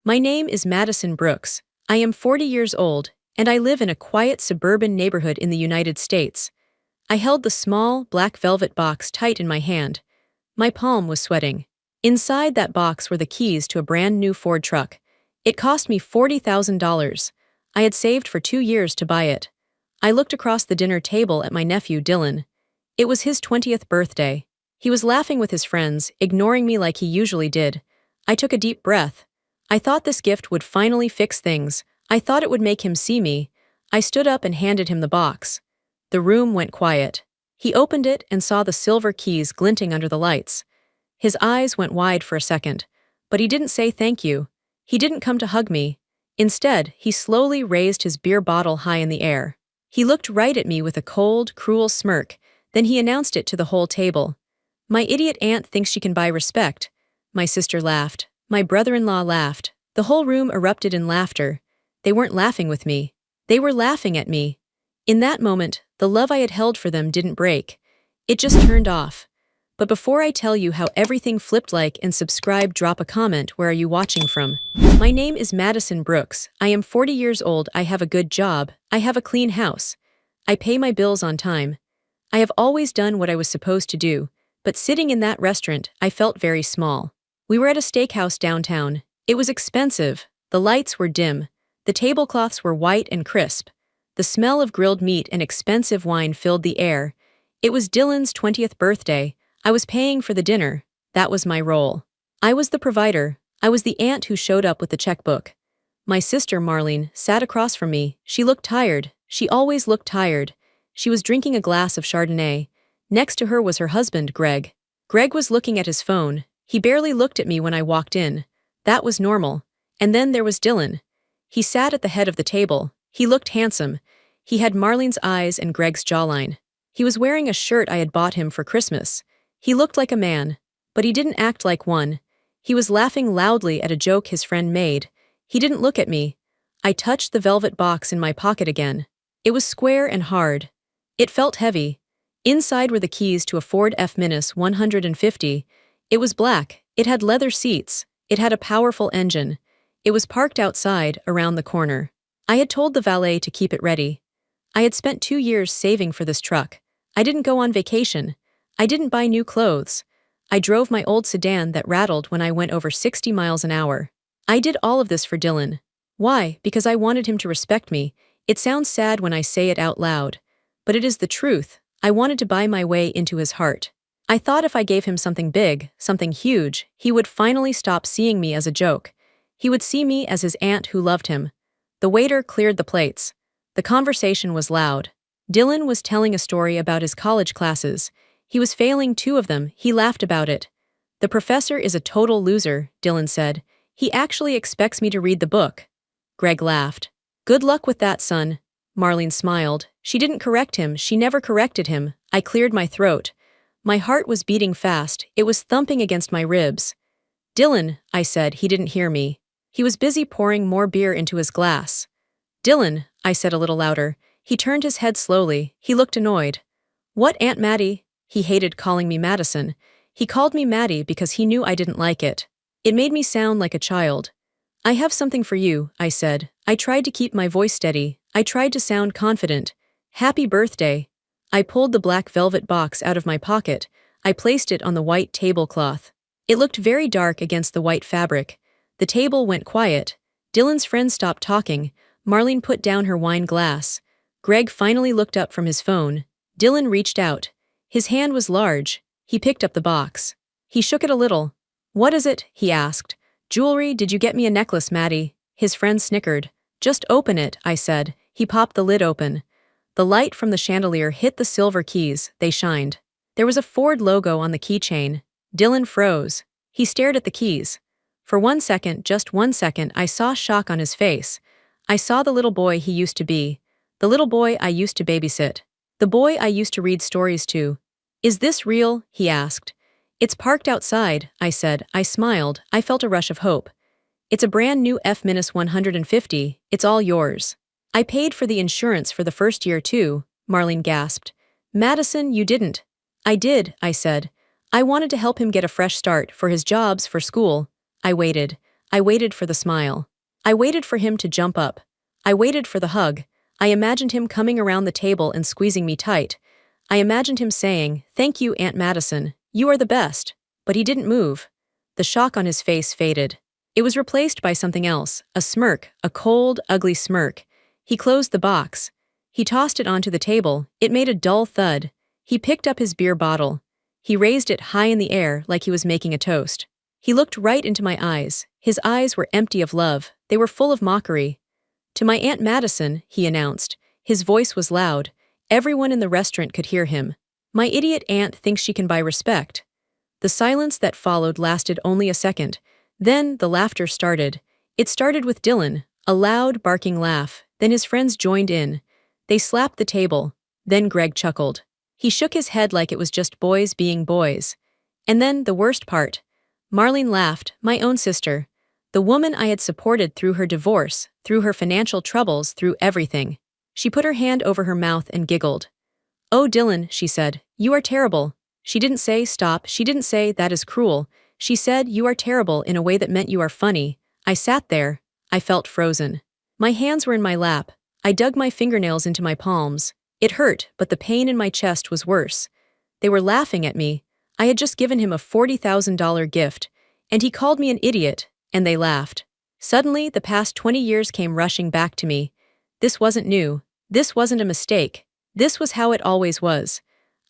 My name is Madison Brooks. I am 40 years old, and I live in a quiet suburban neighborhood in the United States. I held the small, black velvet box tight in my hand. My palm was sweating. Inside that box were the keys to a brand new Ford truck. It cost me $40,000. I had saved for 2 years to buy it. I looked across the dinner table at my nephew, Dylan. It was his 20th birthday. He was laughing with his friends, ignoring me like he usually did. I took a deep breath. I thought this gift would finally fix things. I thought it would make him see me. I stood up and handed him the box. The room went quiet. He opened it and saw the silver keys glinting under the lights. His eyes went wide for a second, but he didn't say thank you. He didn't come to hug me. Instead, he slowly raised his beer bottle high in the air. He looked right at me with a cold, cruel smirk, then he announced it to the whole table. "My idiot aunt thinks she can buy respect." My sister laughed. My brother-in-law laughed. The whole room erupted in laughter. They weren't laughing with me. They were laughing at me. In that moment, the love I had held for them didn't break. It just turned off. But before I tell you how everything flipped, like and subscribe, drop a comment. Where are you watching from? My name is Madison Brooks. I am 40 years old. I have a good job. I have a clean house. I pay my bills on time. I have always done what I was supposed to do. But sitting in that restaurant, I felt very small. We were at a steakhouse downtown. It was expensive. The lights were dim. The tablecloths were white and crisp. The smell of grilled meat and expensive wine filled the air. It was Dylan's 20th birthday. I was paying for the dinner. That was my role. I was the provider. I was the aunt who showed up with the checkbook. My sister, Marlene, sat across from me. She looked tired. She always looked tired. She was drinking a glass of Chardonnay. Next to her was her husband, Greg. Greg was looking at his phone. He barely looked at me when I walked in. That was normal. And then there was Dylan. He sat at the head of the table. He looked handsome. He had Marlene's eyes and Greg's jawline. He was wearing a shirt I had bought him for Christmas. He looked like a man, but he didn't act like one. He was laughing loudly at a joke his friend made. He didn't look at me. I touched the velvet box in my pocket again. It was square and hard. It felt heavy. Inside were the keys to a Ford F-150. It was black. It had leather seats. It had a powerful engine. It was parked outside, around the corner. I had told the valet to keep it ready. I had spent 2 years saving for this truck. I didn't go on vacation. I didn't buy new clothes. I drove my old sedan that rattled when I went over 60 miles an hour. I did all of this for Dylan. Why? Because I wanted him to respect me. It sounds sad when I say it out loud, but it is the truth. I wanted to buy my way into his heart. I thought if I gave him something big, something huge, he would finally stop seeing me as a joke. He would see me as his aunt who loved him. The waiter cleared the plates. The conversation was loud. Dylan was telling a story about his college classes. He was failing 2 of them. He laughed about it. "The professor is a total loser," Dylan said. "He actually expects me to read the book." Greg laughed. "Good luck with that, son." Marlene smiled. She didn't correct him. She never corrected him. I cleared my throat. My heart was beating fast. It was thumping against my ribs. "Dylan," I said. He didn't hear me. He was busy pouring more beer into his glass. "Dylan," I said a little louder. He turned his head slowly. He looked annoyed. "What, Aunt Maddie?" He hated calling me Madison. He called me Maddie because he knew I didn't like it. It made me sound like a child. "I have something for you," I said. I tried to keep my voice steady. I tried to sound confident. "Happy birthday." I pulled the black velvet box out of my pocket. I placed it on the white tablecloth. It looked very dark against the white fabric. The table went quiet. Dylan's friend stopped talking. Marlene put down her wine glass. Greg finally looked up from his phone. Dylan reached out. His hand was large. He picked up the box. He shook it a little. "What is it?" he asked. "Jewelry. Did you get me a necklace, Maddie?" His friend snickered. "Just open it," I said. He popped the lid open. The light from the chandelier hit the silver keys. They shined. There was a Ford logo on the keychain. Dylan froze. He stared at the keys. For 1 second, just 1 second, I saw shock on his face. I saw the little boy he used to be. The little boy I used to babysit. The boy I used to read stories to. "Is this real?" he asked. "It's parked outside," I said. I smiled. I felt a rush of hope. "It's a brand new F-150. It's all yours." "I paid for the insurance for the first year too," Marlene gasped. "Madison, you didn't." "I did," I said. "I wanted to help him get a fresh start, for his jobs, for school." I waited. I waited for the smile. I waited for him to jump up. I waited for the hug. I imagined him coming around the table and squeezing me tight. I imagined him saying, "Thank you, Aunt Madison. You are the best." But he didn't move. The shock on his face faded. It was replaced by something else, a smirk, a cold, ugly smirk. He closed the box. He tossed it onto the table. It made a dull thud. He picked up his beer bottle. He raised it high in the air like he was making a toast. He looked right into my eyes. His eyes were empty of love. They were full of mockery. "To my Aunt Madison," he announced. His voice was loud. Everyone in the restaurant could hear him. "My idiot aunt thinks she can buy respect." The silence that followed lasted only a second. Then the laughter started. It started with Dylan, a loud, barking laugh. Then his friends joined in. They slapped the table. Then Greg chuckled. He shook his head like it was just boys being boys. And then the worst part. Marlene laughed, my own sister. The woman I had supported through her divorce, through her financial troubles, through everything. She put her hand over her mouth and giggled. "Oh, Dylan," she said, "you are terrible." She didn't say stop, she didn't say that is cruel. She said you are terrible in a way that meant you are funny. I sat there. I felt frozen. My hands were in my lap. I dug my fingernails into my palms. It hurt, but the pain in my chest was worse. They were laughing at me. I had just given him a $40,000 gift, and he called me an idiot, and they laughed. Suddenly, the past 20 years came rushing back to me. This wasn't new. This wasn't a mistake. This was how it always was.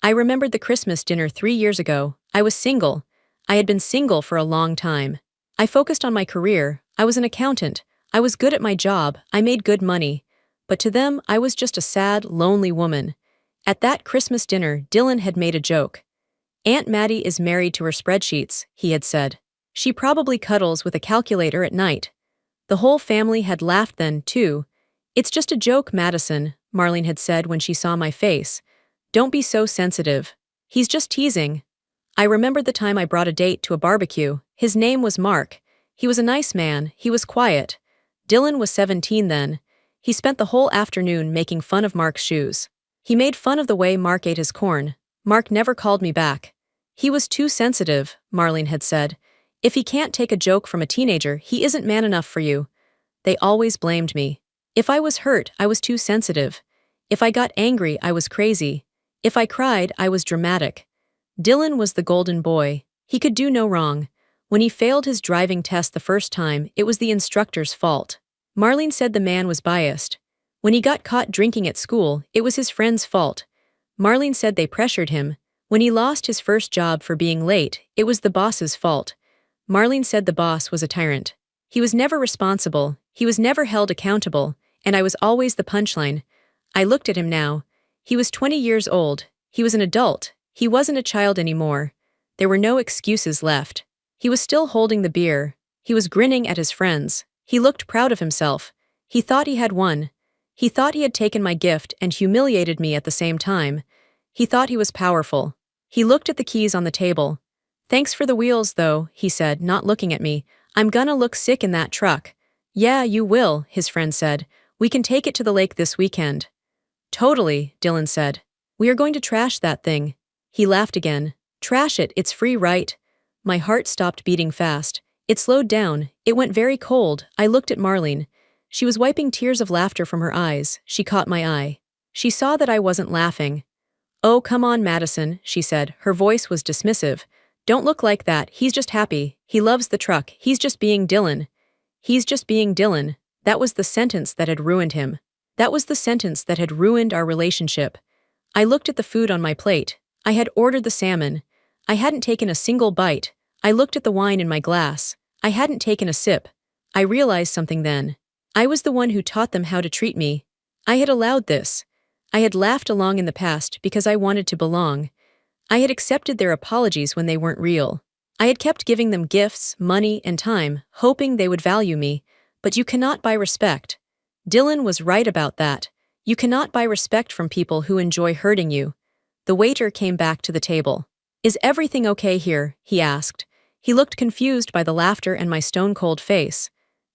I remembered the Christmas dinner 3 years ago. I was single. I had been single for a long time. I focused on my career. I was an accountant. I was good at my job. I made good money. But to them, I was just a sad, lonely woman. At that Christmas dinner, Dylan had made a joke. "Aunt Maddie is married to her spreadsheets," he had said. "She probably cuddles with a calculator at night." The whole family had laughed then, too. "It's just a joke, Madison," Marlene had said when she saw my face. "Don't be so sensitive. He's just teasing." I remembered the time I brought a date to a barbecue. His name was Mark. He was a nice man. He was quiet. Dylan was 17 then. He spent the whole afternoon making fun of Mark's shoes. He made fun of the way Mark ate his corn. Mark never called me back. "He was too sensitive," Marlene had said. "If he can't take a joke from a teenager, he isn't man enough for you." They always blamed me. If I was hurt, I was too sensitive. If I got angry, I was crazy. If I cried, I was dramatic. Dylan was the golden boy. He could do no wrong. When he failed his driving test the first time, it was the instructor's fault. Marlene said the man was biased. When he got caught drinking at school, it was his friend's fault. Marlene said they pressured him. When he lost his first job for being late, it was the boss's fault. Marlene said the boss was a tyrant. He was never responsible, he was never held accountable, and I was always the punchline. I looked at him now. He was 20 years old. He was an adult. He wasn't a child anymore. There were no excuses left. He was still holding the beer. He was grinning at his friends. He looked proud of himself. He thought he had won. He thought he had taken my gift and humiliated me at the same time. He thought he was powerful. He looked at the keys on the table. "Thanks for the wheels, though," he said, not looking at me. "I'm gonna look sick in that truck." "Yeah, you will," his friend said. "We can take it to the lake this weekend." "Totally," Dylan said. "We are going to trash that thing." He laughed again. "Trash it, it's free, right?" My heart stopped beating fast. It slowed down. It went very cold. I looked at Marlene. She was wiping tears of laughter from her eyes. She caught my eye. She saw that I wasn't laughing. "Oh, come on, Madison," she said. Her voice was dismissive. "Don't look like that. He's just happy. He loves the truck. He's just being Dylan." He's just being Dylan. That was the sentence that had ruined him. That was the sentence that had ruined our relationship. I looked at the food on my plate. I had ordered the salmon. I hadn't taken a single bite. I looked at the wine in my glass. I hadn't taken a sip. I realized something then. I was the one who taught them how to treat me. I had allowed this. I had laughed along in the past because I wanted to belong. I had accepted their apologies when they weren't real. I had kept giving them gifts, money, and time, hoping they would value me. But you cannot buy respect. Dylan was right about that. You cannot buy respect from people who enjoy hurting you. The waiter came back to the table. "Is everything okay here?" he asked. He looked confused by the laughter and my stone-cold face.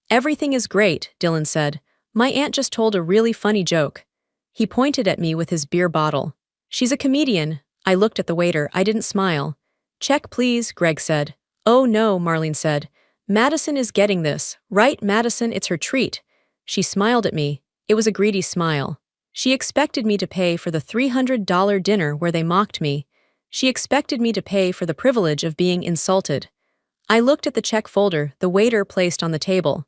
"Everything is great," Dylan said. "My aunt just told a really funny joke." He pointed at me with his beer bottle. "She's a comedian." I looked at the waiter. I didn't smile. "Check, please," Greg said. "Oh no," Marlene said. Madison is getting this, right, Madison? It's her treat. She smiled at me. It was a greedy smile. She expected me to pay for the $300 dinner where they mocked me. She expected me to pay for the privilege of being insulted. I looked at the check folder the waiter placed on the table.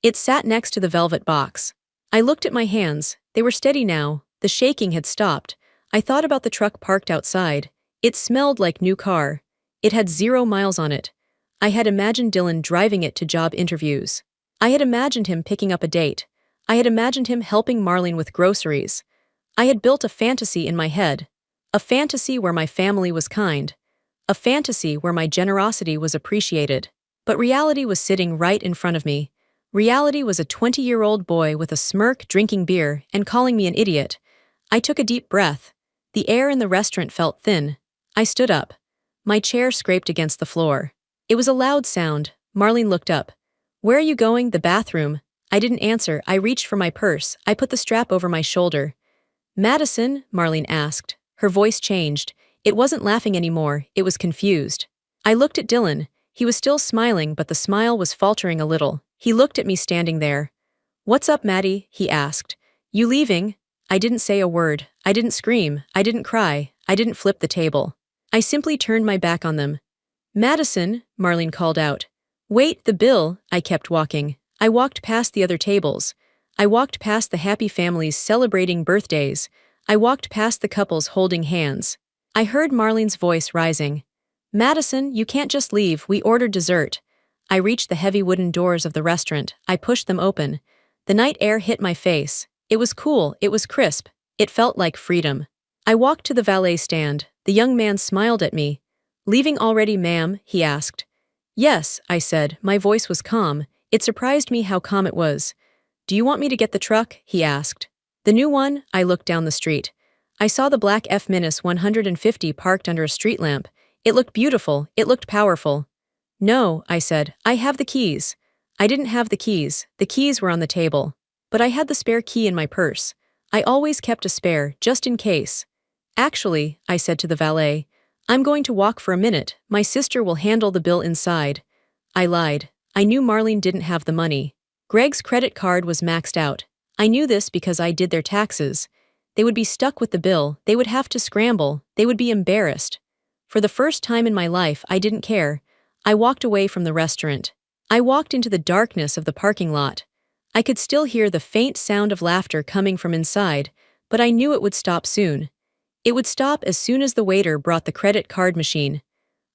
It sat next to the velvet box. I looked at my hands. They were steady now. The shaking had stopped. I thought about the truck parked outside. It smelled like new car. It had 0 miles on it. I had imagined Dylan driving it to job interviews. I had imagined him picking up a date. I had imagined him helping Marlene with groceries. I had built a fantasy in my head. A fantasy where my family was kind. A fantasy where my generosity was appreciated. But reality was sitting right in front of me. Reality was a 20-year-old boy with a smirk drinking beer and calling me an idiot. I took a deep breath. The air in the restaurant felt thin. I stood up. My chair scraped against the floor. It was a loud sound. Marlene looked up. "Where are you going?" "The bathroom." I didn't answer. I reached for my purse. I put the strap over my shoulder. "Madison?" Marlene asked. Her voice changed. It wasn't laughing anymore. It was confused. I looked at Dylan. He was still smiling, but the smile was faltering a little. He looked at me standing there. "What's up, Maddie?" he asked. "You leaving?" I didn't say a word. I didn't scream. I didn't cry. I didn't flip the table. I simply turned my back on them. "Madison," Marlene called out. "Wait, the bill." I kept walking. I walked past the other tables. I walked past the happy families celebrating birthdays. I walked past the couples holding hands. I heard Marlene's voice rising. "Madison, you can't just leave. We ordered dessert." I reached the heavy wooden doors of the restaurant. I pushed them open. The night air hit my face. It was cool. It was crisp. It felt like freedom. I walked to the valet stand. The young man smiled at me. "Leaving already, ma'am?" he asked. "Yes," I said. My voice was calm. It surprised me how calm it was. "Do you want me to get the truck?" he asked. "The new one?" I looked down the street. I saw the black F-150 parked under a street lamp. It looked beautiful. It looked powerful. "No," I said. "I have the keys." I didn't have the keys. The keys were on the table. But I had the spare key in my purse. I always kept a spare, just in case. "Actually," I said to the valet, "I'm going to walk for a minute. My sister will handle the bill inside." I lied. I knew Marlene didn't have the money. Greg's credit card was maxed out. I knew this because I did their taxes. They would be stuck with the bill. They would have to scramble. They would be embarrassed. For the first time in my life, I didn't care. I walked away from the restaurant. I walked into the darkness of the parking lot. I could still hear the faint sound of laughter coming from inside, but I knew it would stop soon. It would stop as soon as the waiter brought the credit card machine.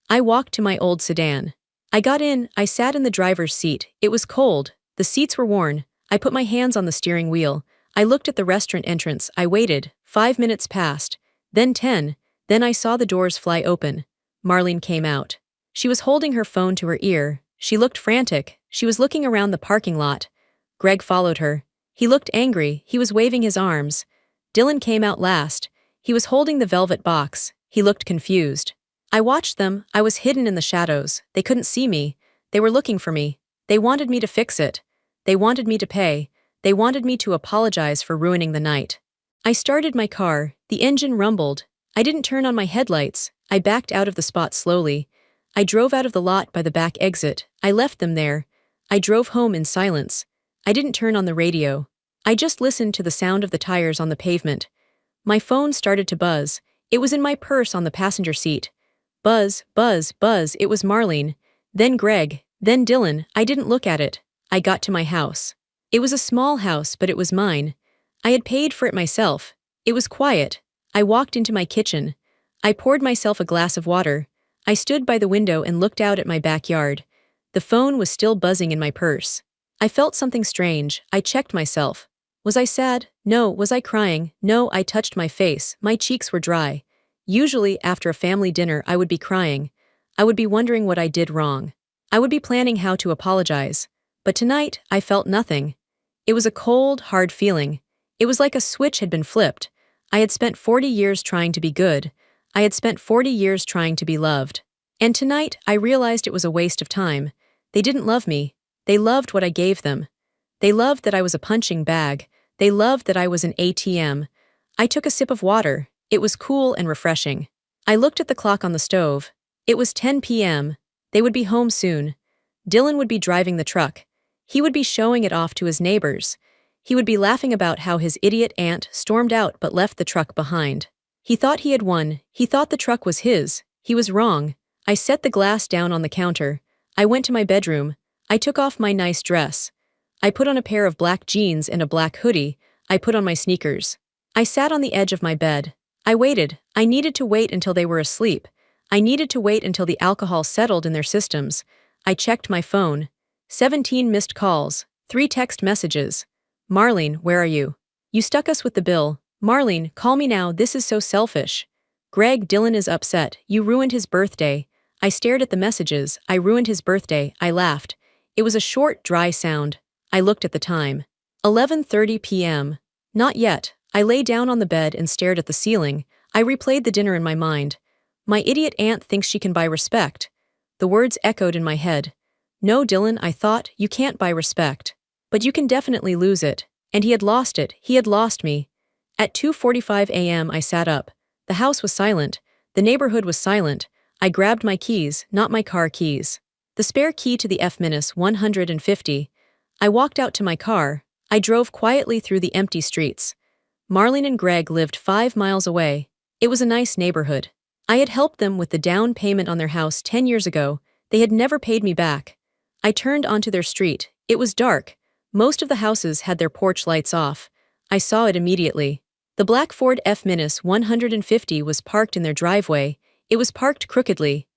I walked to my old sedan. I got in. I sat in the driver's seat. It was cold. The seats were worn. I put my hands on the steering wheel. I looked at the restaurant entrance. I waited. 5 minutes passed. Then 10. Then I saw the doors fly open. Marlene came out. She was holding her phone to her ear. She looked frantic. She was looking around the parking lot. Greg followed her. He looked angry. He was waving his arms. Dylan came out last. He was holding the velvet box. He looked confused. I watched them. I was hidden in the shadows. They couldn't see me. They were looking for me. They wanted me to fix it. They wanted me to pay. They wanted me to apologize for ruining the night. I started my car. The engine rumbled. I didn't turn on my headlights. I backed out of the spot slowly. I drove out of the lot by the back exit. I left them there. I drove home in silence. I didn't turn on the radio. I just listened to the sound of the tires on the pavement. My phone started to buzz. It was in my purse on the passenger seat. Buzz, buzz, buzz. It was Marlene. Then Greg. Then Dylan. I didn't look at it. I got to my house. It was a small house, but it was mine. I had paid for it myself. It was quiet. I walked into my kitchen. I poured myself a glass of water. I stood by the window and looked out at my backyard. The phone was still buzzing in my purse. I felt something strange. I checked myself. Was I sad? No. Was I crying? No. I touched my face. My cheeks were dry. Usually, after a family dinner, I would be crying. I would be wondering what I did wrong. I would be planning how to apologize. But tonight, I felt nothing. It was a cold, hard feeling. It was like a switch had been flipped. I had spent 40 years trying to be good. I had spent 40 years trying to be loved. And tonight, I realized it was a waste of time. They didn't love me. They loved what I gave them. They loved that I was a punching bag. They loved that I was an ATM. I took a sip of water. It was cool and refreshing. I looked at the clock on the stove. It was 10 p.m. They would be home soon. Dylan would be driving the truck. He would be showing it off to his neighbors. He would be laughing about how his idiot aunt stormed out but left the truck behind. He thought he had won. He thought the truck was his. He was wrong. I set the glass down on the counter. I went to my bedroom. I took off my nice dress. I put on a pair of black jeans and a black hoodie. I put on my sneakers. I sat on the edge of my bed. I waited. I needed to wait until they were asleep. I needed to wait until the alcohol settled in their systems. I checked my phone. 17 missed calls. 3 text messages. Marlene, where are you? You stuck us with the bill. Marlene, call me now, this is so selfish. Greg, Dylan is upset. You ruined his birthday. I stared at the messages. I ruined his birthday. I laughed. It was a short, dry sound. I looked at the time. 11:30 p.m. Not yet. I lay down on the bed and stared at the ceiling. I replayed the dinner in my mind. My idiot aunt thinks she can buy respect. The words echoed in my head. No, Dylan, I thought, you can't buy respect. But you can definitely lose it. And he had lost it. He had lost me. At 2:45 a.m. I sat up. The house was silent. The neighborhood was silent. I grabbed my keys, not my car keys. The spare key to the F-150. I walked out to my car. I drove quietly through the empty streets. Marlene and Greg lived 5 miles away. It was a nice neighborhood. I had helped them with the down payment on their house 10 years ago. They had never paid me back. I turned onto their street. It was dark. Most of the houses had their porch lights off. I saw it immediately. The black Ford F-150 was parked in their driveway. It was parked crookedly.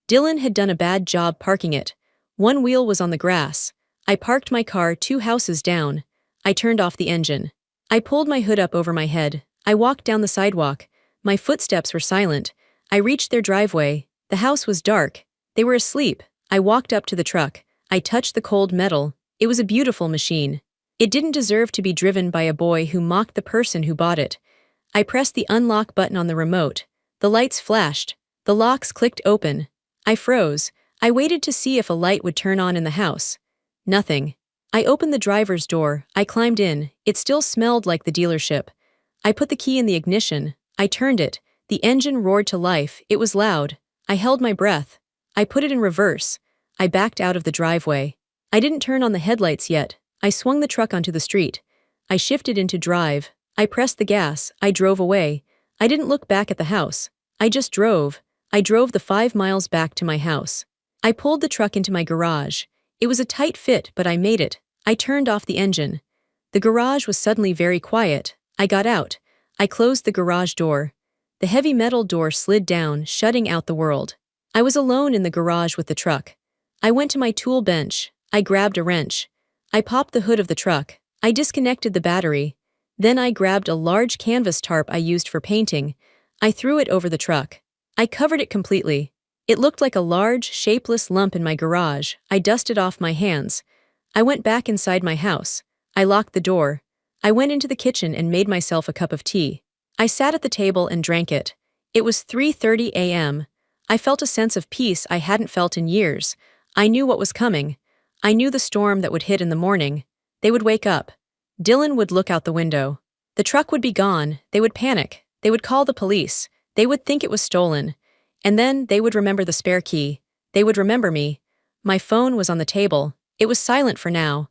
Dylan had done a bad job parking it. One wheel was on the grass. I parked my car 2 houses down. I turned off the engine. I pulled my hood up over my head. I walked down the sidewalk. My footsteps were silent. I reached their driveway. The house was dark. They were asleep. I walked up to the truck. I touched the cold metal. It was a beautiful machine. It didn't deserve to be driven by a boy who mocked the person who bought it. I pressed the unlock button on the remote. The lights flashed. The locks clicked open. I froze. I waited to see if a light would turn on in the house. Nothing. I opened the driver's door. I climbed in. It still smelled like the dealership. I put the key in the ignition. I turned it. The engine roared to life. It was loud. I held my breath. I put it in reverse. I backed out of the driveway. I didn't turn on the headlights yet. I swung the truck onto the street. I shifted into drive. I pressed the gas. I drove away. I didn't look back at the house. I just drove. I drove the 5 miles back to my house. I pulled the truck into my garage. It was a tight fit, but I made it. I turned off the engine. The garage was suddenly very quiet. I got out. I closed the garage door. The heavy metal door slid down, shutting out the world. I was alone in the garage with the truck. I went to my tool bench. I grabbed a wrench. I popped the hood of the truck. I disconnected the battery. Then I grabbed a large canvas tarp I used for painting. I threw it over the truck. I covered it completely. It looked like a large, shapeless lump in my garage. I dusted off my hands. I went back inside my house. I locked the door. I went into the kitchen and made myself a cup of tea. I sat at the table and drank it. It was 3:30 a.m. I felt a sense of peace I hadn't felt in years. I knew what was coming. I knew the storm that would hit in the morning. They would wake up. Dylan would look out the window. The truck would be gone. They would panic. They would call the police. They would think it was stolen. And then they would remember the spare key. They would remember me. My phone was on the table. It was silent for now.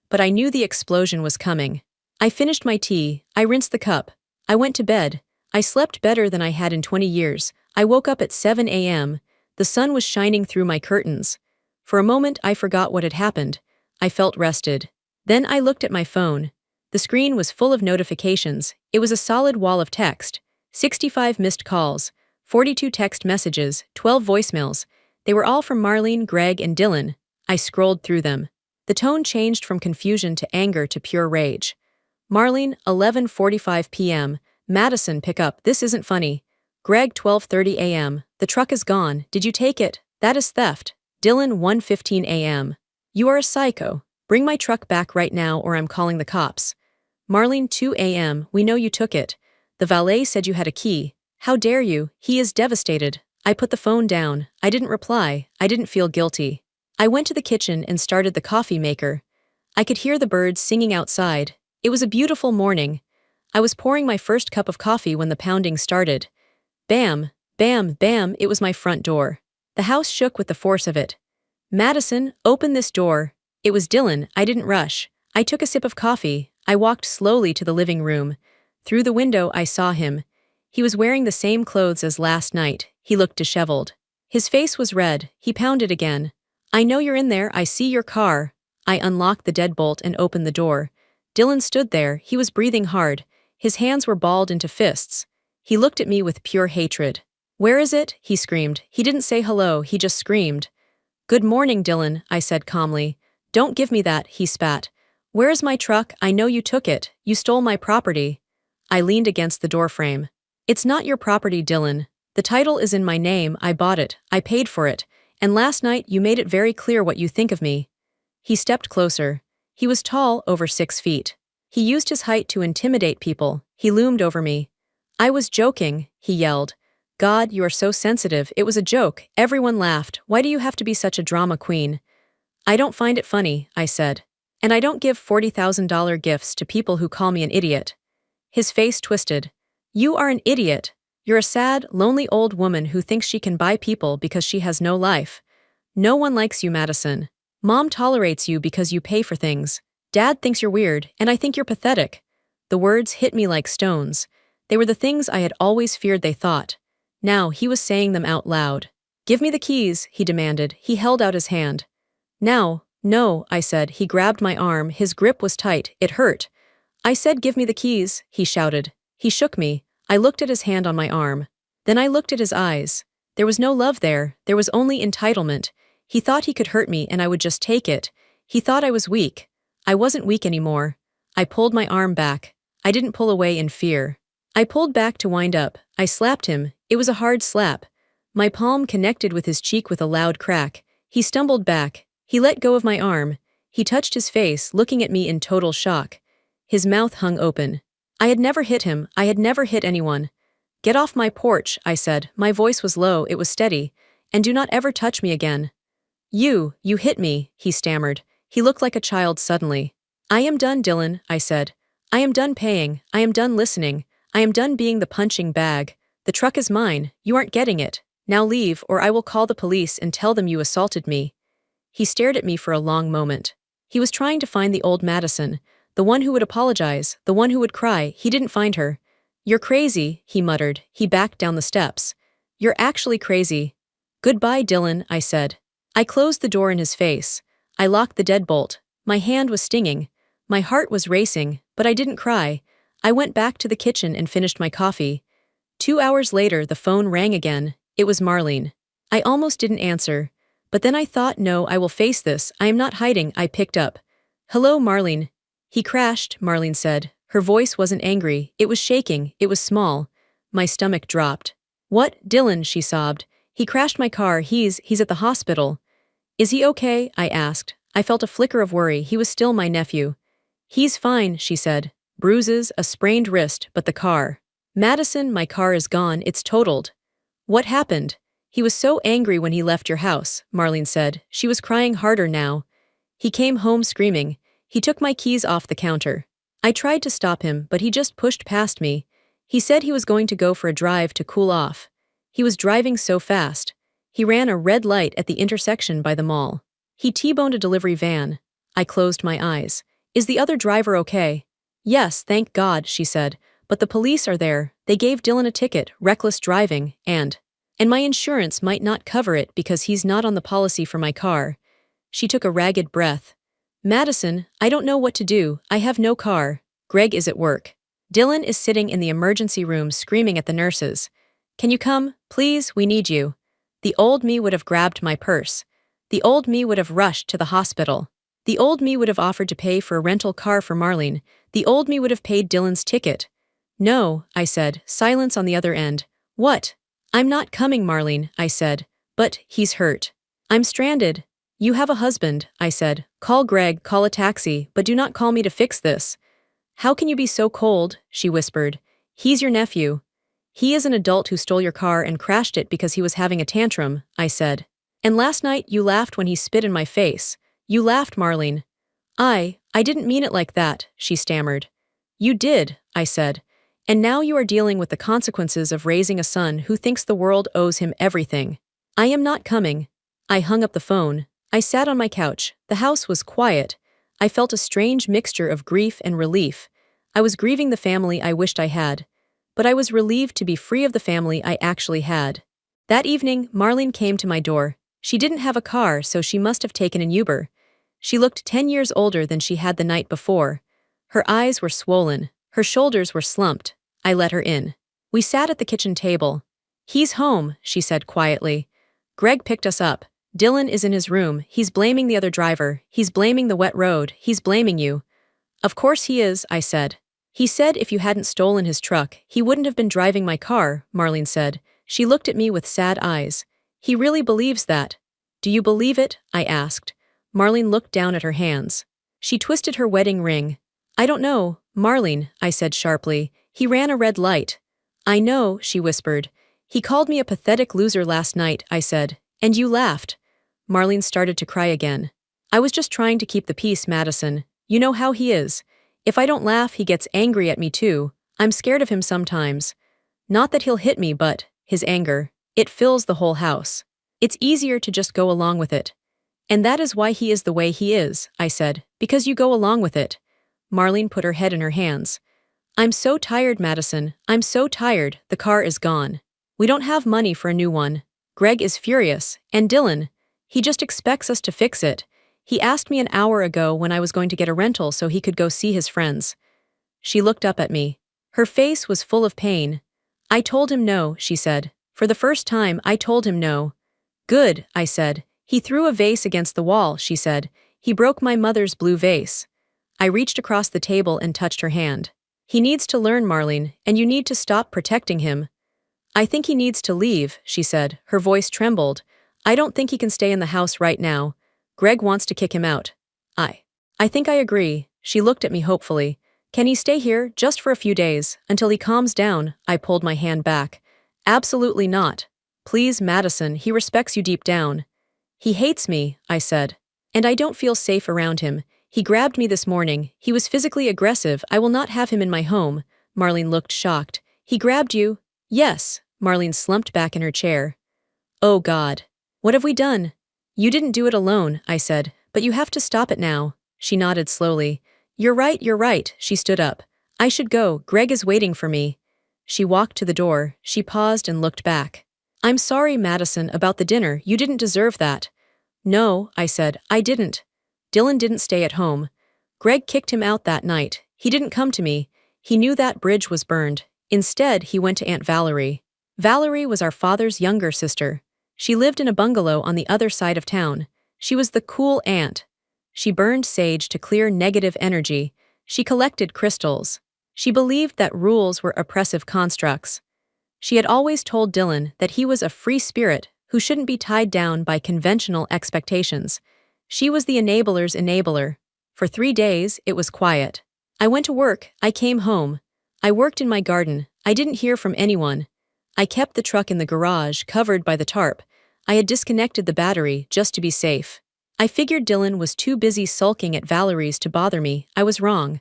But I knew the explosion was coming. I finished my tea. I rinsed the cup. I went to bed. I slept better than I had in 20 years. I woke up at 7 a.m. The sun was shining through my curtains. For a moment, I forgot what had happened. I felt rested. Then I looked at my phone. The screen was full of notifications. It was a solid wall of text. 65 missed calls, 42 text messages, 12 voicemails. They were all from Marlene, Greg, and Dylan. I scrolled through them. The tone changed from confusion to anger to pure rage. Marlene, 11:45 p.m. Madison, pick up. This isn't funny. Greg, 12:30 a.m. The truck is gone. Did you take it? That is theft. Dylan, 1:15 a.m. You are a psycho. Bring my truck back right now or I'm calling the cops. Marlene, 2 a.m. We know you took it. The valet said you had a key. How dare you? He is devastated. I put the phone down. I didn't reply. I didn't feel guilty. I went to the kitchen and started the coffee maker. I could hear the birds singing outside. It was a beautiful morning. I was pouring my first cup of coffee when the pounding started. Bam, bam, bam, it was my front door. The house shook with the force of it. Madison, open this door. It was Dylan. I didn't rush. I took a sip of coffee. I walked slowly to the living room. Through the window, I saw him. He was wearing the same clothes as last night. He looked disheveled. His face was red. He pounded again. I know you're in there. I see your car. I unlocked the deadbolt and opened the door. Dylan stood there. He was breathing hard. His hands were balled into fists. He looked at me with pure hatred. Where is it? He screamed. He didn't say hello. He just screamed. Good morning, Dylan, I said calmly. Don't give me that, he spat. Where is my truck? I know you took it. You stole my property. I leaned against the doorframe. It's not your property, Dylan. The title is in my name. I bought it. I paid for it. And last night you made it very clear what you think of me. He stepped closer. He was tall, over 6 feet. He used his height to intimidate people. He loomed over me. I was joking, he yelled. God, you are so sensitive. It was a joke. Everyone laughed. Why do you have to be such a drama queen? I don't find it funny, I said. And I don't give $40,000 gifts to people who call me an idiot. His face twisted. You are an idiot. You're a sad, lonely old woman who thinks she can buy people because she has no life. No one likes you, Madison. Mom tolerates you because you pay for things. Dad thinks you're weird, and I think you're pathetic. The words hit me like stones. They were the things I had always feared they thought. Now he was saying them out loud. Give me the keys, he demanded. He held out his hand. Now, no, I said. He grabbed my arm. His grip was tight. It hurt. I said give me the keys, he shouted. He shook me. I looked at his hand on my arm. Then I looked at his eyes. There was no love there. There was only entitlement. He thought he could hurt me and I would just take it. He thought I was weak. I wasn't weak anymore. I pulled my arm back. I didn't pull away in fear. I pulled back to wind up. I slapped him. It was a hard slap. My palm connected with his cheek with a loud crack. He stumbled back. He let go of my arm. He touched his face, looking at me in total shock. His mouth hung open. I had never hit him. I had never hit anyone. Get off my porch, I said. My voice was low, it was steady. And do not ever touch me again. You hit me, he stammered. He looked like a child suddenly. I am done, Dylan, I said. I am done paying. I am done listening. I am done being the punching bag. The truck is mine. You aren't getting it. Now leave, or I will call the police and tell them you assaulted me. He stared at me for a long moment. He was trying to find the old Madison, the one who would apologize, the one who would cry. He didn't find her. You're crazy, he muttered. He backed down the steps. You're actually crazy. Goodbye, Dylan, I said. I closed the door in his face. I locked the deadbolt. My hand was stinging. My heart was racing, but I didn't cry. I went back to the kitchen and finished my coffee. 2 hours later, the phone rang again. It was Marlene. I almost didn't answer. But then I thought, no, I will face this. I am not hiding. I picked up. Hello, Marlene. He crashed, Marlene said. Her voice wasn't angry. It was shaking. It was small. My stomach dropped. What, Dylan, she sobbed. He crashed my car. He's at the hospital. Is he okay? I asked. I felt a flicker of worry. He was still my nephew. He's fine, she said. Bruises, a sprained wrist, but the car. Madison, my car is gone. It's totaled. What happened? He was so angry when he left your house, Marlene said. She was crying harder now. He came home screaming. He took my keys off the counter. I tried to stop him, but he just pushed past me. He said he was going to go for a drive to cool off. He was driving so fast. He ran a red light at the intersection by the mall. He T-boned a delivery van. I closed my eyes. Is the other driver okay? Yes, thank God, she said. But the police are there. They gave Dylan a ticket, reckless driving, and my insurance might not cover it because he's not on the policy for my car. She took a ragged breath. Madison, I don't know what to do. I have no car. Greg is at work. Dylan is sitting in the emergency room screaming at the nurses. Can you come? Please, we need you. The old me would have grabbed my purse. The old me would have rushed to the hospital. The old me would have offered to pay for a rental car for Marlene. The old me would have paid Dylan's ticket. No, I said, silence on the other end. What? I'm not coming, Marlene, I said. But he's hurt. I'm stranded. You have a husband, I said. Call Greg, call a taxi, but do not call me to fix this. How can you be so cold? She whispered. He's your nephew. He is an adult who stole your car and crashed it because he was having a tantrum, I said. And last night you laughed when he spit in my face. You laughed, Marlene. I didn't mean it like that, she stammered. You did, I said. And now you are dealing with the consequences of raising a son who thinks the world owes him everything. I am not coming. I hung up the phone. I sat on my couch. The house was quiet. I felt a strange mixture of grief and relief. I was grieving the family I wished I had, but I was relieved to be free of the family I actually had. That evening, Marlene came to my door. She didn't have a car, so she must have taken an Uber. She looked 10 years older than she had the night before. Her eyes were swollen. Her shoulders were slumped. I let her in. We sat at the kitchen table. "He's home," she said quietly. "Greg picked us up. Dylan is in his room. He's blaming the other driver. He's blaming the wet road. He's blaming you." "Of course he is," I said. "He said if you hadn't stolen his truck, he wouldn't have been driving my car," Marlene said. She looked at me with sad eyes. "He really believes that." "Do you believe it?" I asked. Marlene looked down at her hands. She twisted her wedding ring. "I don't know, Marlene," I said sharply. "He ran a red light." "I know," she whispered. "He called me a pathetic loser last night," I said. "And you laughed." Marlene started to cry again. "I was just trying to keep the peace, Madison. You know how he is. If I don't laugh, he gets angry at me too. I'm scared of him sometimes. Not that he'll hit me, but his anger, it fills the whole house. It's easier to just go along with it." "And that is why he is the way he is," I said, "because you go along with it." Marlene put her head in her hands. "I'm so tired, Madison. I'm so tired. The car is gone. We don't have money for a new one. Greg is furious. And Dylan, he just expects us to fix it. He asked me an hour ago when I was going to get a rental so he could go see his friends." She looked up at me. Her face was full of pain. "I told him no," she said. "For the first time, I told him no." "Good," I said. "He threw a vase against the wall," she said. "He broke my mother's blue vase." I reached across the table and touched her hand. "He needs to learn, Marlene, and you need to stop protecting him." "I think he needs to leave," she said. Her voice trembled. "I don't think he can stay in the house right now. Greg wants to kick him out." I think I agree." She looked at me hopefully. "Can he stay here, just for a few days, until he calms down?" I pulled my hand back. "Absolutely not. Please, Madison, he respects you deep down." "He hates me," I said. "And I don't feel safe around him. He grabbed me this morning. He was physically aggressive. I will not have him in my home." Marlene looked shocked. "He grabbed you?" "Yes." Marlene slumped back in her chair. "Oh God. What have we done?" "You didn't do it alone," I said, "but you have to stop it now." She nodded slowly. You're right," she stood up. "I should go, Greg is waiting for me." She walked to the door. She paused and looked back. "I'm sorry, Madison, about the dinner. You didn't deserve that." "No," I said, "I didn't." "Dylan didn't stay at home. Greg kicked him out that night. He didn't come to me. He knew that bridge was burned. Instead, he went to Aunt Valerie. Valerie was our father's younger sister. She lived in a bungalow on the other side of town. She was the cool aunt. She burned sage to clear negative energy. She collected crystals. She believed that rules were oppressive constructs. She had always told Dylan that he was a free spirit who shouldn't be tied down by conventional expectations. She was the enabler's enabler. For 3 days, it was quiet. I went to work. I came home. I worked in my garden. I didn't hear from anyone. I kept the truck in the garage, covered by the tarp. I had disconnected the battery just to be safe. I figured Dylan was too busy sulking at Valerie's to bother me. I was wrong.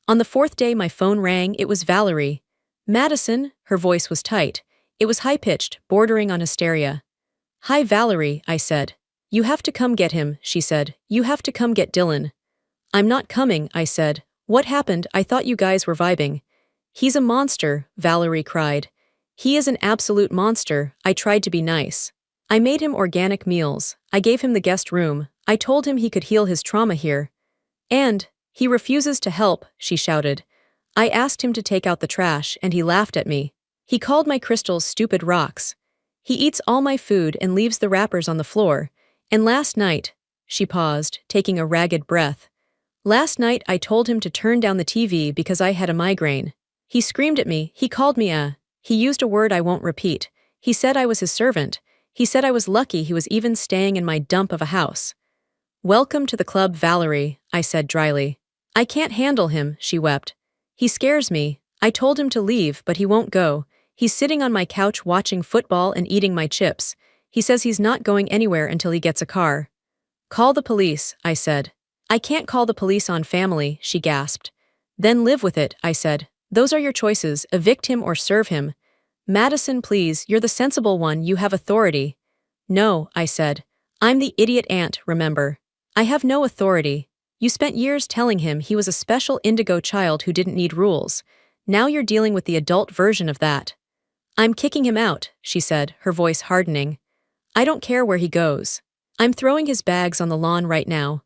On the 4th day my phone rang. It was Valerie. "Madison," her voice was tight. It was high-pitched, bordering on hysteria. "Hi, Valerie," I said. "You have to come get him," she said. "You have to come get Dylan." "I'm not coming," I said. "What happened? I thought you guys were vibing." "He's a monster," Valerie cried. "He is an absolute monster." I tried to be nice. I made him organic meals. I gave him the guest room. I told him he could heal his trauma here. "And he refuses to help," she shouted. I asked him to take out the trash, and he laughed at me. He called my crystals stupid rocks. He eats all my food and leaves the wrappers on the floor. And last night, she paused, taking a ragged breath. "Last night I told him to turn down the TV because I had a migraine. He screamed at me. He called me he used a word I won't repeat. He said I was his servant. He said I was lucky he was even staying in my dump of a house." "Welcome to the club, Valerie," I said dryly. "I can't handle him," she wept. "He scares me. I told him to leave, but he won't go. He's sitting on my couch watching football and eating my chips. He says he's not going anywhere until he gets a car." "Call the police," I said. "I can't call the police on family," she gasped. "Then live with it," I said. "Those are your choices, evict him or serve him." "Madison, please, you're the sensible one, you have authority." "No," I said. I'm the idiot aunt, remember? I have no authority. You spent years telling him he was a special indigo child who didn't need rules. Now you're dealing with the adult version of that. I'm kicking him out, she said, her voice hardening. I don't care where he goes. I'm throwing his bags on the lawn right now.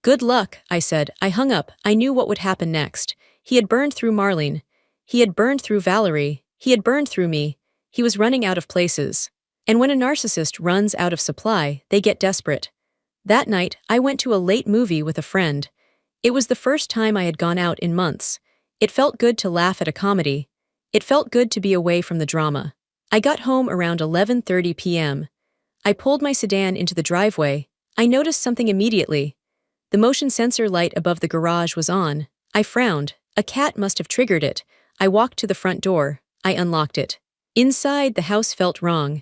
Good luck, I said. I hung up. I knew what would happen next. He had burned through Marlene. He had burned through Valerie. He had burned through me. He was running out of places. And when a narcissist runs out of supply, they get desperate. That night, I went to a late movie with a friend. It was the first time I had gone out in months. It felt good to laugh at a comedy. It felt good to be away from the drama. I got home around 11:30 p.m. I pulled my sedan into the driveway. I noticed something immediately. The motion sensor light above the garage was on. I frowned. A cat must have triggered it. I walked to the front door. I unlocked it. Inside, the house felt wrong.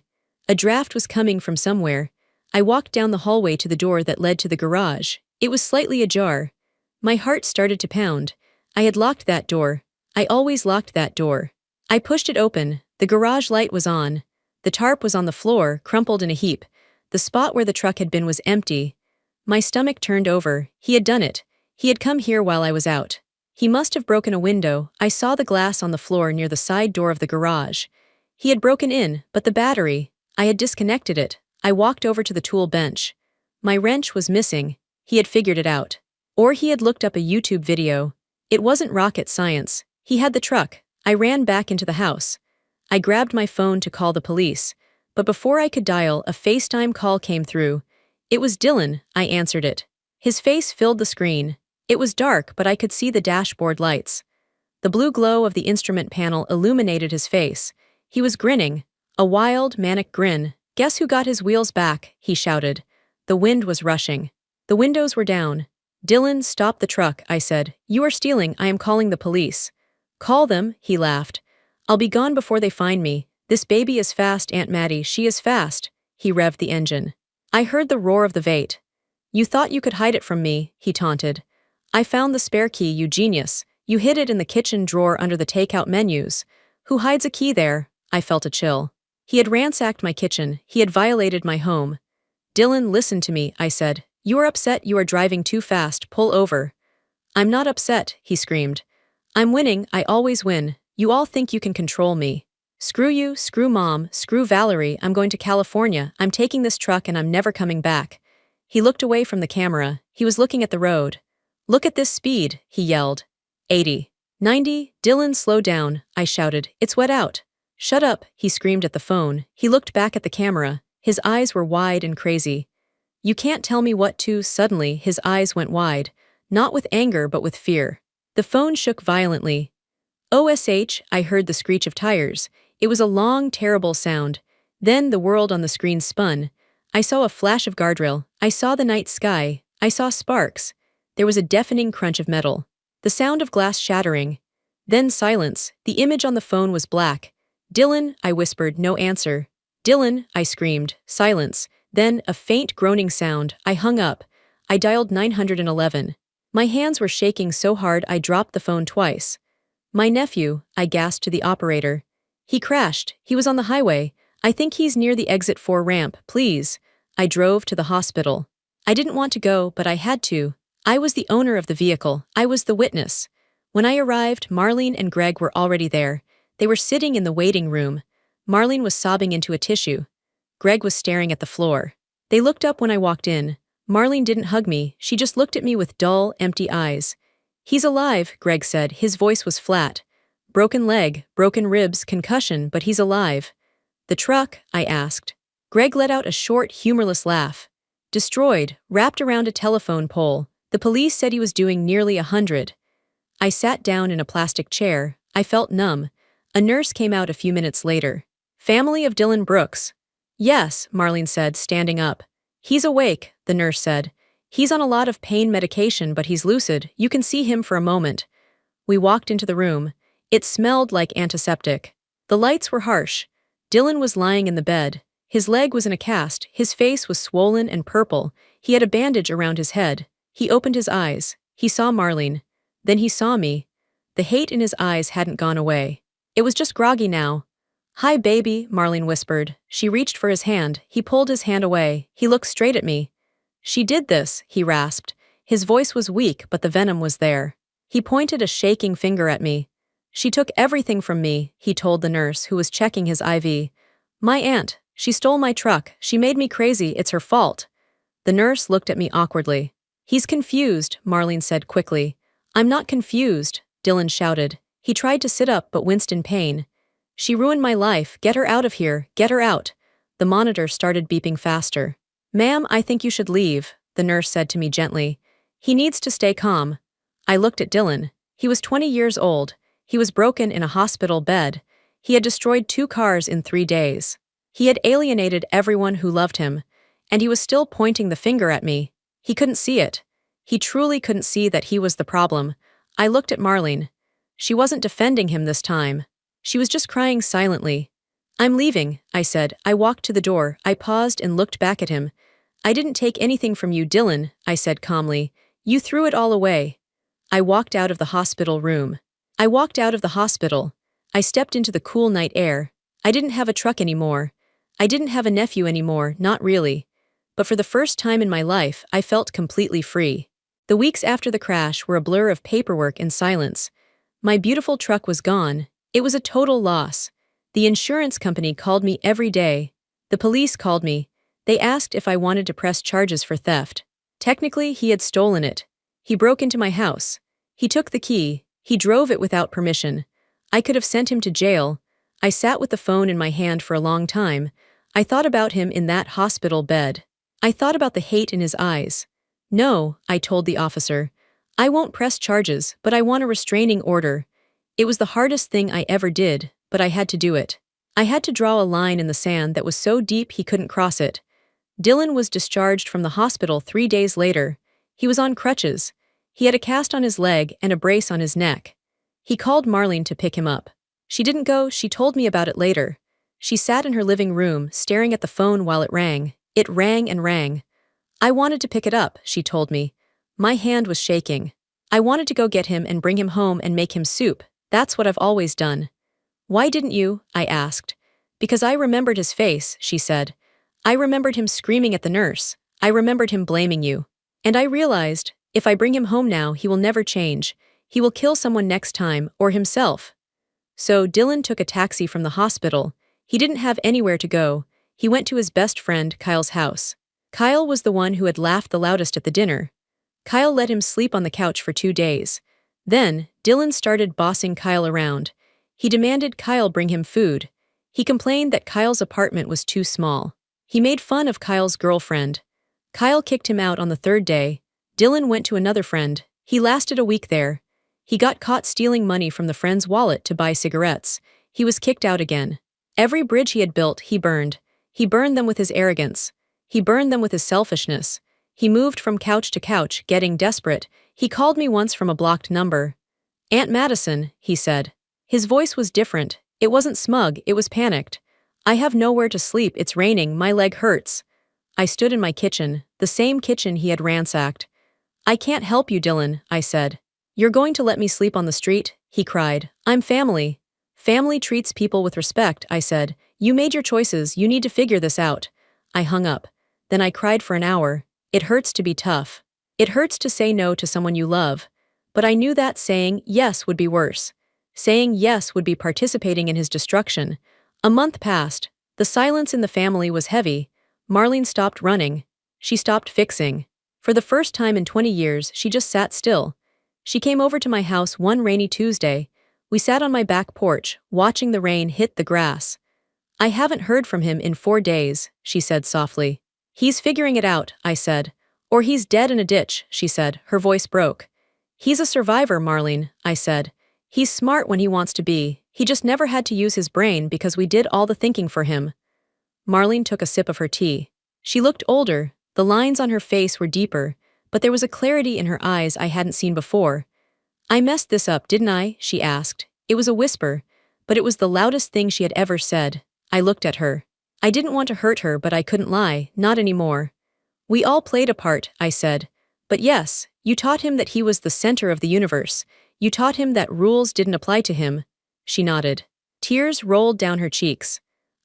A draft was coming from somewhere. I walked down the hallway to the door that led to the garage. It was slightly ajar. My heart started to pound. I had locked that door. I always locked that door. I pushed it open. The garage light was on. The tarp was on the floor, crumpled in a heap. The spot where the truck had been was empty. My stomach turned over. He had done it. He had come here while I was out. He must have broken a window. I saw the glass on the floor near the side door of the garage. He had broken in, but the battery, I had disconnected it. I walked over to the tool bench. My wrench was missing. He had figured it out. Or he had looked up a YouTube video. It wasn't rocket science. He had the truck. I ran back into the house. I grabbed my phone to call the police. But before I could dial, a FaceTime call came through. It was Dylan. I answered it. His face filled the screen. It was dark, but I could see the dashboard lights. The blue glow of the instrument panel illuminated his face. He was grinning. A wild, manic grin. Guess who got his wheels back? He shouted. The wind was rushing. The windows were down. Dylan, stop the truck, I said. You are stealing. I am calling the police. Call them, he laughed. I'll be gone before they find me. This baby is fast, Aunt Maddie. She is fast. He revved the engine. I heard the roar of the V8. You thought you could hide it from me, he taunted. I found the spare key, you genius. You hid it in the kitchen drawer under the takeout menus. Who hides a key there? I felt a chill. He had ransacked my kitchen. He had violated my home. Dylan, listen to me, I said. You are upset. You are driving too fast. Pull over. I'm not upset, he screamed. I'm winning. I always win. You all think you can control me. Screw you, screw Mom, screw Valerie. I'm going to California. I'm taking this truck and I'm never coming back. He looked away from the camera. He was looking at the road. Look at this speed, he yelled. 80. 90. Dylan, slow down, I shouted. It's wet out. Shut up, he screamed at the phone. He looked back at the camera. His eyes were wide and crazy. You can't tell me what to. Suddenly, his eyes went wide. Not with anger, but with fear. The phone shook violently. OSH, I heard the screech of tires. It was a long, terrible sound. Then the world on the screen spun. I saw a flash of guardrail. I saw the night sky. I saw sparks. There was a deafening crunch of metal. The sound of glass shattering. Then silence. The image on the phone was black. Dylan, I whispered, no answer. Dylan, I screamed. Silence. Then a faint groaning sound. I hung up. I dialed 911. My hands were shaking so hard I dropped the phone twice. My nephew, I gasped to the operator. He crashed. He was on the highway. I think he's near the exit 4 ramp, please. I drove to the hospital. I didn't want to go, but I had to. I was the owner of the vehicle. I was the witness. When I arrived, Marlene and Greg were already there. They were sitting in the waiting room. Marlene was sobbing into a tissue. Greg was staring at the floor. They looked up when I walked in. Marlene didn't hug me. She just looked at me with dull, empty eyes. He's alive, Greg said. His voice was flat. Broken leg, broken ribs, concussion, but he's alive. The truck? I asked. Greg let out a short, humorless laugh. Destroyed, wrapped around a telephone pole. The police said he was doing nearly 100. I sat down in a plastic chair. I felt numb. A nurse came out a few minutes later. Family of Dylan Brooks. Yes, Marlene said, standing up. He's awake, the nurse said. He's on a lot of pain medication, but he's lucid. You can see him for a moment. We walked into the room. It smelled like antiseptic. The lights were harsh. Dylan was lying in the bed. His leg was in a cast. His face was swollen and purple. He had a bandage around his head. He opened his eyes. He saw Marlene. Then he saw me. The hate in his eyes hadn't gone away. It was just groggy now. Hi, baby, Marlene whispered. She reached for his hand. He pulled his hand away. He looked straight at me. She did this, he rasped. His voice was weak, but the venom was there. He pointed a shaking finger at me. She took everything from me, he told the nurse who was checking his IV. My aunt. She stole my truck. She made me crazy. It's her fault. The nurse looked at me awkwardly. He's confused, Marlene said quickly. I'm not confused, Dylan shouted. He tried to sit up but winced in pain. She ruined my life. Get her out of here. Get her out. The monitor started beeping faster. Ma'am, I think you should leave, the nurse said to me gently. He needs to stay calm. I looked at Dylan. He was 20 years old. He was broken in a hospital bed. He had destroyed 2 cars in 3 days. He had alienated everyone who loved him. And he was still pointing the finger at me. He couldn't see it. He truly couldn't see that he was the problem. I looked at Marlene. She wasn't defending him this time. She was just crying silently. I'm leaving, I said. I walked to the door. I paused and looked back at him. I didn't take anything from you, Dylan, I said calmly. You threw it all away. I walked out of the hospital room. I walked out of the hospital. I stepped into the cool night air. I didn't have a truck anymore. I didn't have a nephew anymore, not really. But for the first time in my life, I felt completely free. The weeks after the crash were a blur of paperwork and silence. My beautiful truck was gone. It was a total loss. The insurance company called me every day. The police called me. They asked if I wanted to press charges for theft. Technically, he had stolen it. He broke into my house. He took the key. He drove it without permission. I could have sent him to jail. I sat with the phone in my hand for a long time. I thought about him in that hospital bed. I thought about the hate in his eyes. No, I told the officer. I won't press charges, but I want a restraining order. It was the hardest thing I ever did, but I had to do it. I had to draw a line in the sand that was so deep he couldn't cross it. Dylan was discharged from the hospital 3 days later. He was on crutches. He had a cast on his leg and a brace on his neck. He called Marlene to pick him up. She didn't go, she told me about it later. She sat in her living room, staring at the phone while it rang. It rang and rang. I wanted to pick it up, she told me. My hand was shaking. I wanted to go get him and bring him home and make him soup. That's what I've always done. Why didn't you? I asked. Because I remembered his face, she said. I remembered him screaming at the nurse. I remembered him blaming you. And I realized, if I bring him home now, he will never change. He will kill someone next time, or himself. So Dylan took a taxi from the hospital. He didn't have anywhere to go. He went to his best friend, Kyle's house. Kyle was the one who had laughed the loudest at the dinner. Kyle let him sleep on the couch for 2 days. Then, Dylan started bossing Kyle around. He demanded Kyle bring him food. He complained that Kyle's apartment was too small. He made fun of Kyle's girlfriend. Kyle kicked him out on the 3rd day. Dylan went to another friend. He lasted a week there. He got caught stealing money from the friend's wallet to buy cigarettes. He was kicked out again. Every bridge he had built, he burned. He burned them with his arrogance. He burned them with his selfishness. He moved from couch to couch, getting desperate. He called me once from a blocked number. Aunt Madison, he said. His voice was different. It wasn't smug, it was panicked. I have nowhere to sleep, it's raining, my leg hurts. I stood in my kitchen, the same kitchen he had ransacked. I can't help you, Dylan, I said. You're going to let me sleep on the street? He cried. I'm family. Family treats people with respect, I said. You made your choices, you need to figure this out. I hung up. Then I cried for an hour. It hurts to be tough. It hurts to say no to someone you love. But I knew that saying yes would be worse. Saying yes would be participating in his destruction. A month passed. The silence in the family was heavy. Marlene stopped running. She stopped fixing. For the first time in 20 years, she just sat still. She came over to my house one rainy Tuesday. We sat on my back porch, watching the rain hit the grass. I haven't heard from him in 4 days, she said softly. He's figuring it out, I said. Or he's dead in a ditch, she said. Her voice broke. He's a survivor, Marlene, I said. He's smart when he wants to be. He just never had to use his brain because we did all the thinking for him. Marlene took a sip of her tea. She looked older. The lines on her face were deeper, but there was a clarity in her eyes I hadn't seen before. I messed this up, didn't I? She asked. It was a whisper, but it was the loudest thing she had ever said. I looked at her. I didn't want to hurt her, but I couldn't lie, not anymore. We all played a part, I said. But yes, you taught him that he was the center of the universe. You taught him that rules didn't apply to him. She nodded. Tears rolled down her cheeks.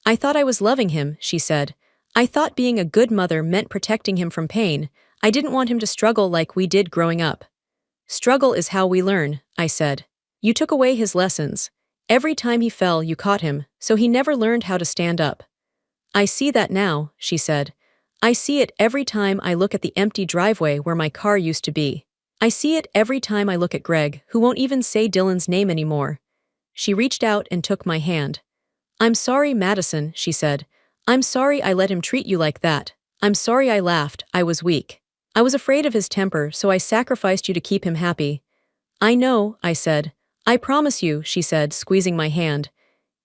I thought I was loving him, she said. I thought being a good mother meant protecting him from pain. I didn't want him to struggle like we did growing up. Struggle is how we learn, I said. You took away his lessons. Every time he fell, you caught him, so he never learned how to stand up. I see that now, she said. I see it every time I look at the empty driveway where my car used to be. I see it every time I look at Greg, who won't even say Dylan's name anymore. She reached out and took my hand. I'm sorry, Madison, she said. I'm sorry I let him treat you like that. I'm sorry I laughed, I was weak. I was afraid of his temper, so I sacrificed you to keep him happy. I know, I said. I promise you, she said, squeezing my hand.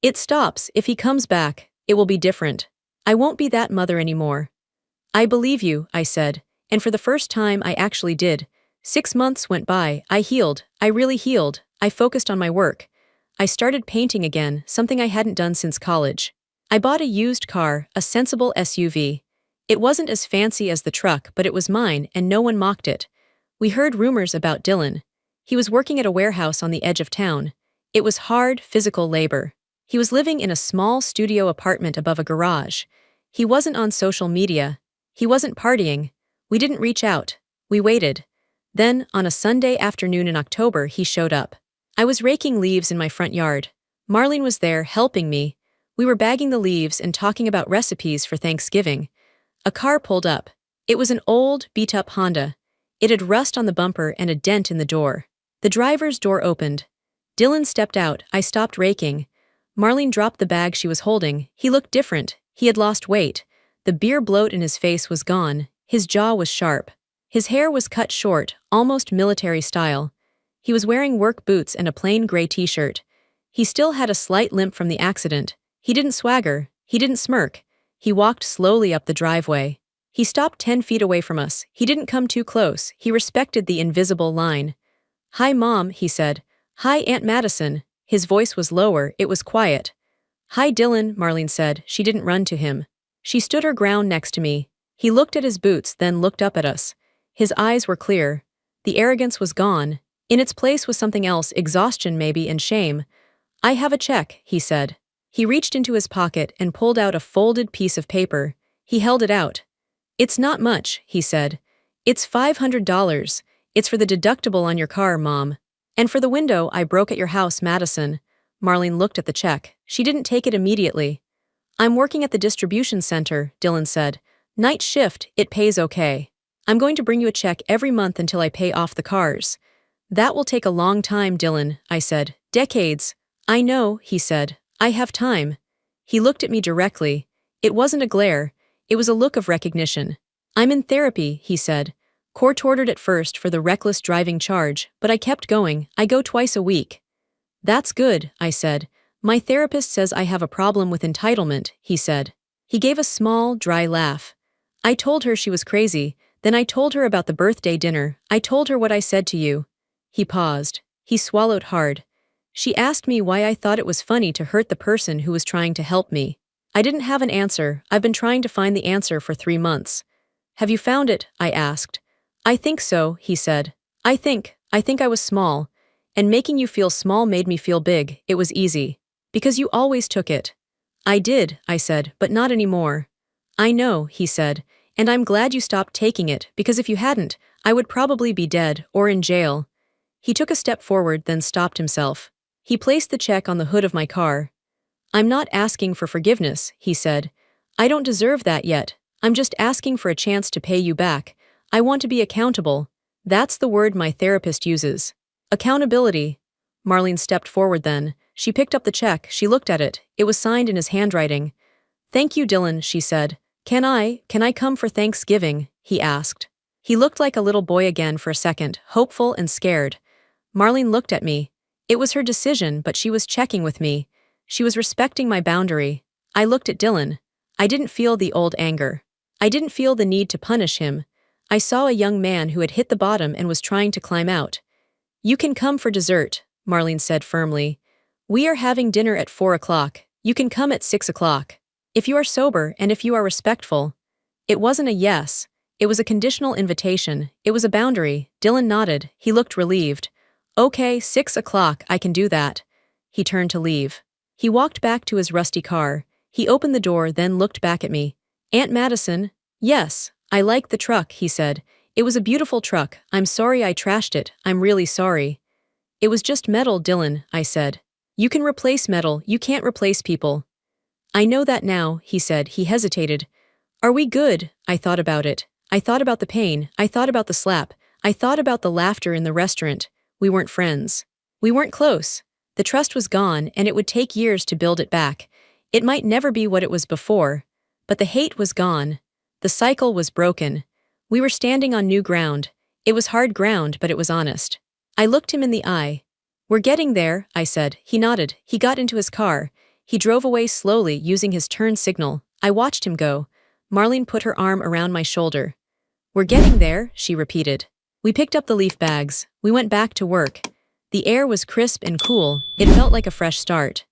It stops. If he comes back, it will be different. I won't be that mother anymore. I believe you, I said, and for the first time I actually did. 6 months went by, I healed, I really healed, I focused on my work. I started painting again, something I hadn't done since college. I bought a used car, a sensible SUV. It wasn't as fancy as the truck, but it was mine, and no one mocked it. We heard rumors about Dylan. He was working at a warehouse on the edge of town. It was hard, physical labor. He was living in a small studio apartment above a garage. He wasn't on social media. He wasn't partying. We didn't reach out. We waited. Then, on a Sunday afternoon in October, he showed up. I was raking leaves in my front yard. Marlene was there, helping me. We were bagging the leaves and talking about recipes for Thanksgiving. A car pulled up. It was an old, beat-up Honda. It had rust on the bumper and a dent in the door. The driver's door opened. Dylan stepped out. I stopped raking. Marlene dropped the bag she was holding. He looked different. He had lost weight. The beer bloat in his face was gone. His jaw was sharp. His hair was cut short, almost military style. He was wearing work boots and a plain gray t-shirt. He still had a slight limp from the accident. He didn't swagger. He didn't smirk. He walked slowly up the driveway. He stopped 10 feet away from us. He didn't come too close. He respected the invisible line. Hi, Mom, he said. Hi, Aunt Madison. His voice was lower. It was quiet. Hi, Dylan, Marlene said. She didn't run to him. She stood her ground next to me. He looked at his boots, then looked up at us. His eyes were clear. The arrogance was gone. In its place was something else, exhaustion maybe, and shame. I have a check, he said. He reached into his pocket and pulled out a folded piece of paper. He held it out. It's not much, he said. It's $500. It's for the deductible on your car, Mom. And for the window I broke at your house, Madison. Marlene looked at the check. She didn't take it immediately. I'm working at the distribution center, Dylan said. Night shift, it pays okay. I'm going to bring you a check every month until I pay off the cars. That will take a long time, Dylan, I said. Decades. I know, he said. I have time. He looked at me directly. It wasn't a glare. It was a look of recognition. I'm in therapy, he said. Court-ordered at first for the reckless driving charge, but I kept going. I go twice a week. That's good, I said. My therapist says I have a problem with entitlement, he said. He gave a small, dry laugh. I told her she was crazy. Then I told her about the birthday dinner. I told her what I said to you. He paused. He swallowed hard. She asked me why I thought it was funny to hurt the person who was trying to help me. I didn't have an answer. I've been trying to find the answer for 3 months. Have you found it? I asked. I think so, he said. I think I was small. And making you feel small made me feel big. It was easy. Because you always took it. I did, I said, but not anymore. I know, he said. And I'm glad you stopped taking it, because if you hadn't, I would probably be dead or in jail. He took a step forward, then stopped himself. He placed the check on the hood of my car. I'm not asking for forgiveness, he said. I don't deserve that yet. I'm just asking for a chance to pay you back. I want to be accountable. That's the word my therapist uses. Accountability. Marlene stepped forward then. She picked up the check. She looked at it. It was signed in his handwriting. Thank you, Dylan, she said. Can I come for Thanksgiving? He asked. He looked like a little boy again for a second, hopeful and scared. Marlene looked at me. It was her decision, but she was checking with me. She was respecting my boundary. I looked at Dylan. I didn't feel the old anger. I didn't feel the need to punish him. I saw a young man who had hit the bottom and was trying to climb out. You can come for dessert, Marlene said firmly. We are having dinner at 4 o'clock. You can come at 6 o'clock. If you are sober and if you are respectful. It wasn't a yes. It was a conditional invitation. It was a boundary. Dylan nodded. He looked relieved. Okay, 6 o'clock, I can do that. He turned to leave. He walked back to his rusty car. He opened the door, then looked back at me. Aunt Madison? Yes, I like the truck, he said. It was a beautiful truck. I'm sorry I trashed it. I'm really sorry. It was just metal, Dylan, I said. You can replace metal, you can't replace people. I know that now, he said. He hesitated. Are we good? I thought about it. I thought about the pain. I thought about the slap. I thought about the laughter in the restaurant. We weren't friends. We weren't close. The trust was gone, and it would take years to build it back. It might never be what it was before. But the hate was gone. The cycle was broken. We were standing on new ground. It was hard ground, but it was honest. I looked him in the eye. We're getting there, I said. He nodded. He got into his car. He drove away slowly, using his turn signal. I watched him go. Marlene put her arm around my shoulder. We're getting there, she repeated. We picked up the leaf bags. We went back to work. The air was crisp and cool. It felt like a fresh start.